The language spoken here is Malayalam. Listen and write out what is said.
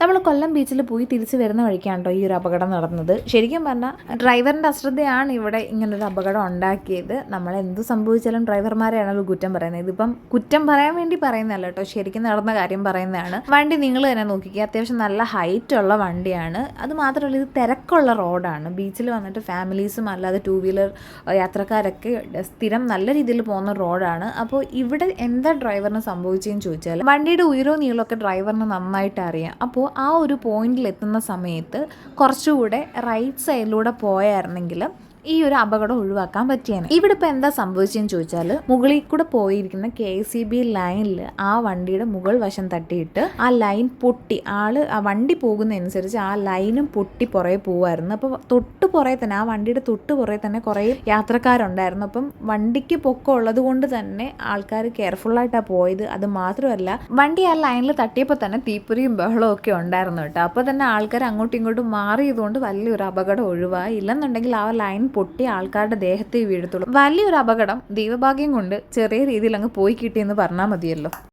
നമ്മൾ കൊല്ലം ബീച്ചിൽ പോയി തിരിച്ച് വരുന്ന വഴിക്കാണ് കേട്ടോ ഈ ഒരു അപകടം നടന്നത്. ശരിക്കും പറഞ്ഞാൽ ഡ്രൈവറിൻ്റെ അശ്രദ്ധയാണ് ഇവിടെ ഇങ്ങനൊരു അപകടം ഉണ്ടാക്കിയത്. നമ്മൾ എന്ത് സംഭവിച്ചാലും ഡ്രൈവർമാരെയാണല്ലോ കുറ്റം പറയുന്നത്. ഇതിപ്പം കുറ്റം പറയാൻ വേണ്ടി പറയുന്നതല്ല കേട്ടോ, ശരിക്കും നടന്ന കാര്യം പറയുന്നതാണ്. വണ്ടി നിങ്ങൾ തന്നെ നോക്കിക്കുക, അത്യാവശ്യം നല്ല ഹൈറ്റ് ഉള്ള വണ്ടിയാണ്. അത് മാത്രമല്ല ഇത് തിരക്കുള്ള റോഡാണ്. ബീച്ചിൽ വന്നിട്ട് ഫാമിലീസും അല്ലാതെ 2 വീലർ യാത്രക്കാരൊക്കെ സ്ഥിരം നല്ല രീതിയിൽ പോകുന്ന റോഡാണ്. അപ്പോൾ ഇവിടെ എന്താ ഡ്രൈവറിന് സംഭവിച്ചതെന്ന് ചോദിച്ചാൽ വണ്ടിയുടെ ഉയരവും നീളമൊക്കെ ഡ്രൈവറിന് നന്നായിട്ട് അറിയാം. അപ്പോൾ ആ ഒരു പോയിന്റിൽ എത്തുന്ന സമയത്ത് കുറച്ചുകൂടെ റൈറ്റ് സൈഡിലൂടെ പോയായിരുന്നെങ്കിൽ ഈ ഒരു അപകടം ഒഴിവാക്കാൻ പറ്റിയാണ്. ഇവിടെ ഇപ്പോൾ എന്താ സംഭവിച്ചതെന്ന് ചോദിച്ചാൽ മുകളിൽ കൂടെ പോയിരിക്കുന്ന KCB ലൈനിൽ ആ വണ്ടിയുടെ മുകൾ വശം തട്ടിയിട്ട് ആ ലൈൻ പൊട്ടി. ആ വണ്ടി പോകുന്നതനുസരിച്ച് ആ ലൈനും പൊട്ടി പുറകെ പോവായിരുന്നു. അപ്പോൾ തൊട്ട് പുറകെ തന്നെ ആ വണ്ടിയുടെ തൊട്ട് പുറകെ തന്നെ കുറേ യാത്രക്കാരുണ്ടായിരുന്നു. അപ്പം വണ്ടിക്ക് പൊക്കം ഉള്ളത് കൊണ്ട് തന്നെ ആൾക്കാർ കെയർഫുള്ളായിട്ടാണ് പോയത്. അത് മാത്രമല്ല വണ്ടി ആ ലൈനിൽ തട്ടിയപ്പോൾ തന്നെ തീപ്പൊരിയും ബഹളവും ഒക്കെ ഉണ്ടായിരുന്നു കേട്ടോ. അപ്പോൾ തന്നെ ആൾക്കാർ അങ്ങോട്ടും ഇങ്ങോട്ടും മാറിയതുകൊണ്ട് വലിയൊരു അപകടം ഒഴിവായി. ഇല്ലെന്നുണ്ടെങ്കിൽ ആ ലൈൻ പൊട്ടി ആൾക്കാരുടെ ദേഹത്തെ വീഴത്തുള്ളൂ. വലിയൊരു അപകടം ദൈവഭാഗ്യം കൊണ്ട് ചെറിയ രീതിയിൽ അങ്ങ് പോയി കിട്ടിയെന്ന് പറഞ്ഞാൽ മതിയല്ലോ.